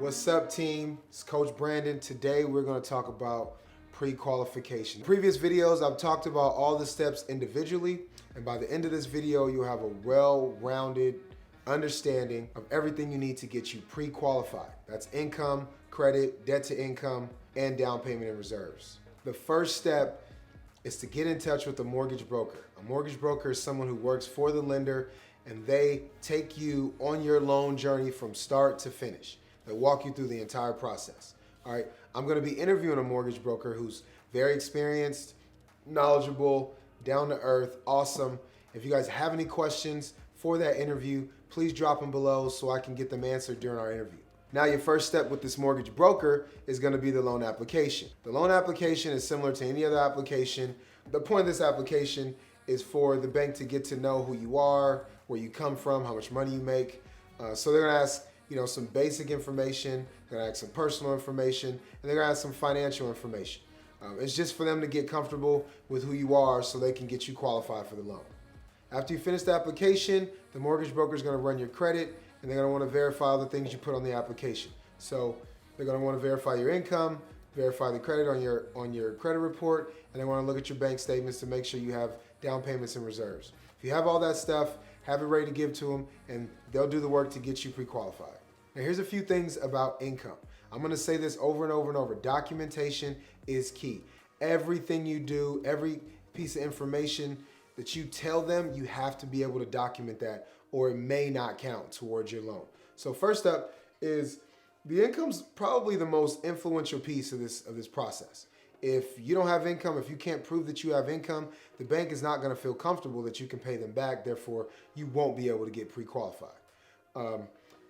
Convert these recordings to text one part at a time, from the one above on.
What's up, team? It's Coach Brandon. Today we're going to talk about pre-qualification. In previous videos, I've talked about all the steps individually, and by the end of this video, you'll have a well-rounded understanding of everything you need to get you pre-qualified. That's income, credit, debt to income, and down payment and reserves. The first step is to get in touch with a mortgage broker. A mortgage broker is someone who works for the lender, and they take you on your loan journey from start to finish. They walk you through the entire process. All right, I'm gonna be interviewing a mortgage broker who's very experienced, knowledgeable, down to earth, awesome. If you guys have any questions for that interview, please drop them below so I can get them answered during our interview. Now, your first step with this mortgage broker is gonna be the loan application. The loan application is similar to any other application. The point of this application is for the bank to get to know who you are, where you come from, how much money you make. So they're gonna ask some basic information, they're gonna ask some personal information, and they're gonna ask some financial information. It's just for them to get comfortable with who you are so they can get you qualified for the loan. After you finish the application, the mortgage broker is gonna run your credit, and they're gonna wanna verify all the things you put on the application. So they're gonna wanna verify your income, verify the credit on your credit report, and they wanna look at your bank statements to make sure you have down payments and reserves. If you have all that stuff, have it ready to give to them, and they'll do the work to get you pre-qualified. Now, here's a few things about income. I'm gonna say this over and over and over. Documentation is key. Everything you do, every piece of information that you tell them, you have to be able to document that, or it may not count towards your loan. So first up is the income's probably the most influential piece of this process. If you don't have income, if you can't prove that you have income, the bank is not gonna feel comfortable that you can pay them back, therefore you won't be able to get pre-qualified.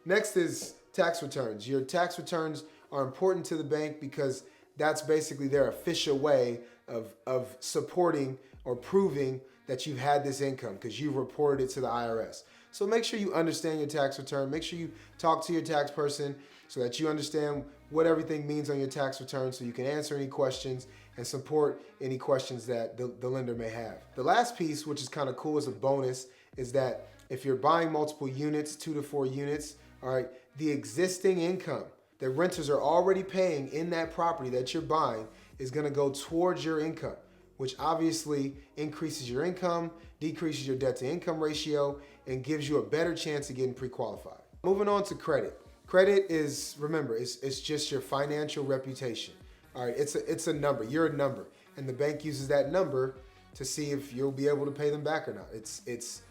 Next is tax returns. Your tax returns are important to the bank because that's basically their official way of supporting or proving that you've had this income because you've reported it to the IRS. So make sure you understand your tax return. Make sure you talk to your tax person so that you understand what everything means on your tax return so you can answer any questions and support any questions that the lender may have. The last piece, which is kind of cool as a bonus, is that if you're buying multiple units, 2 to 4 units, all right, the existing income that renters are already paying in that property that you're buying is gonna go towards your income, which obviously increases your income, decreases your debt to income ratio, and gives you a better chance of getting pre-qualified. Moving on to credit. Credit is, remember, it's just your financial reputation. All right, it's a number, you're a number, and the bank uses that number to see if you'll be able to pay them back or not. It's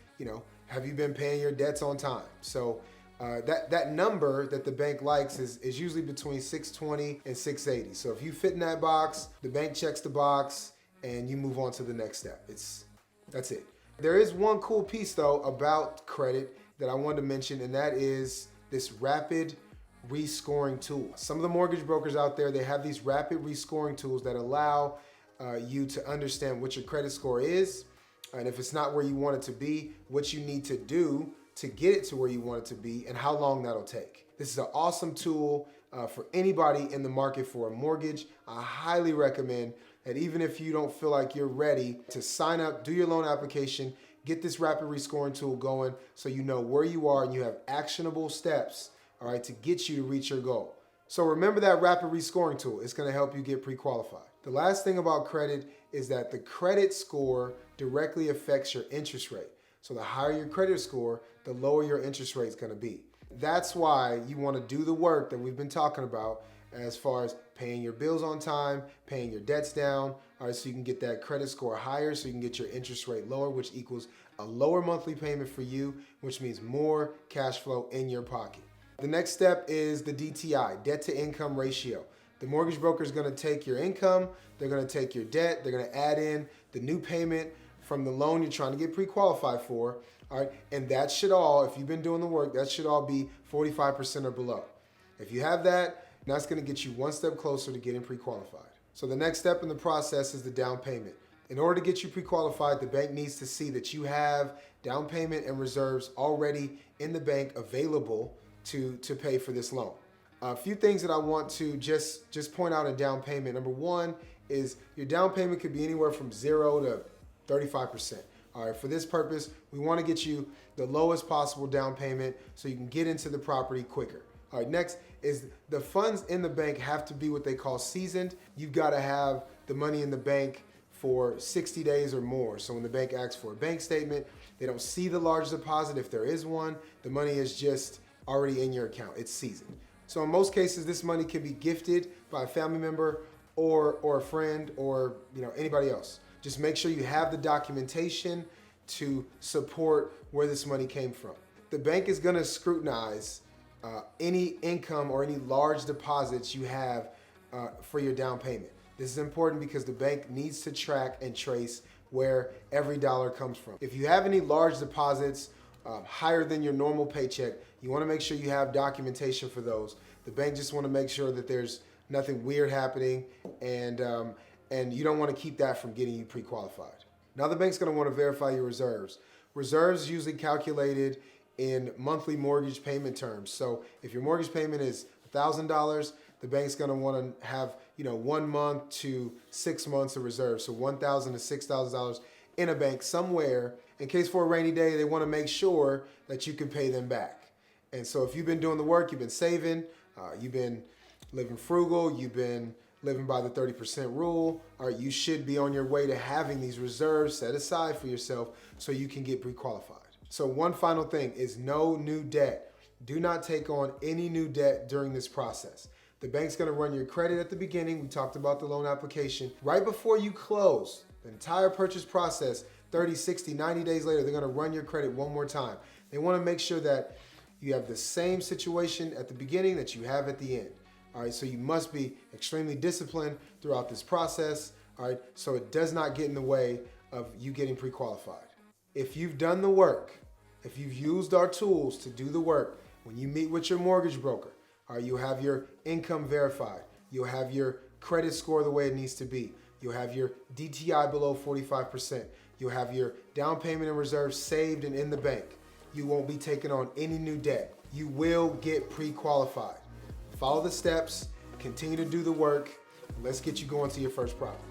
have you been paying your debts on time? So that number that the bank likes is usually between 620 and 680. So if you fit in that box, the bank checks the box, and you move on to the next step. That's it. There is one cool piece though about credit that I wanted to mention, and that is this rapid rescoring tool. Some of the mortgage brokers out there, they have these rapid rescoring tools that allow you to understand what your credit score is, and if it's not where you want it to be, what you need to do to get it to where you want it to be, and how long that'll take. This is an awesome tool for anybody in the market for a mortgage. I highly recommend that even if you don't feel like you're ready to sign up, do your loan application, get this rapid rescoring tool going so you know where you are and you have actionable steps, all right, to get you to reach your goal. So remember that rapid rescoring tool. It's gonna help you get pre-qualified. The last thing about credit is that the credit score directly affects your interest rate. So the higher your credit score, the lower your interest rate is gonna be. That's why you wanna do the work that we've been talking about as far as paying your bills on time, paying your debts down, all right, so you can get that credit score higher, so you can get your interest rate lower, which equals a lower monthly payment for you, which means more cash flow in your pocket. The next step is the DTI, debt to income ratio. The mortgage broker is gonna take your income, they're gonna take your debt, they're gonna add in the new payment from the loan you're trying to get pre-qualified for, all right? And that should all, if you've been doing the work, that should all be 45% or below. If you have that, that's gonna get you one step closer to getting pre-qualified. So the next step in the process is the down payment. In order to get you pre-qualified, the bank needs to see that you have down payment and reserves already in the bank available to pay for this loan. A few things that I want to just point out in down payment. Number one is your down payment could be anywhere from 0 to 35%. All right, for this purpose, we want to get you the lowest possible down payment so you can get into the property quicker. All right, next is the funds in the bank have to be what they call seasoned. You've got to have the money in the bank for 60 days or more. So when the bank asks for a bank statement, they don't see the large deposit. If there is one, the money is just already in your account. It's seasoned. So in most cases, this money can be gifted by a family member or a friend or anybody else. Just make sure you have the documentation to support where this money came from. The bank is gonna scrutinize any income or any large deposits you have for your down payment. This is important because the bank needs to track and trace where every dollar comes from. If you have any large deposits higher than your normal paycheck, you wanna make sure you have documentation for those. The bank just wanna make sure that there's nothing weird happening, and you don't wanna keep that from getting you pre-qualified. Now the bank's gonna wanna verify your reserves. Reserves is usually calculated in monthly mortgage payment terms. So if your mortgage payment is $1,000, the bank's gonna wanna have 1 month to 6 months of reserves. So $1,000 to $6,000 in a bank somewhere in case for a rainy day. They wanna make sure that you can pay them back. And so if you've been doing the work, you've been saving, you've been living frugal, you've been living by the 30% rule, all right, you should be on your way to having these reserves set aside for yourself so you can get pre-qualified. So one final thing is no new debt. Do not take on any new debt during this process. The bank's gonna run your credit at the beginning. We talked about the loan application. Right before you close, the entire purchase process, 30, 60, 90 days later, they're gonna run your credit one more time. They wanna make sure that you have the same situation at the beginning that you have at the end. All right, so you must be extremely disciplined throughout this process, all right, so it does not get in the way of you getting pre-qualified. If you've done the work, if you've used our tools to do the work, when you meet with your mortgage broker, all right, you'll have your income verified, you'll have your credit score the way it needs to be, you'll have your DTI below 45%, you'll have your down payment and reserves saved and in the bank. You won't be taking on any new debt. You will get pre-qualified. Follow the steps, continue to do the work, and let's get you going to your first property.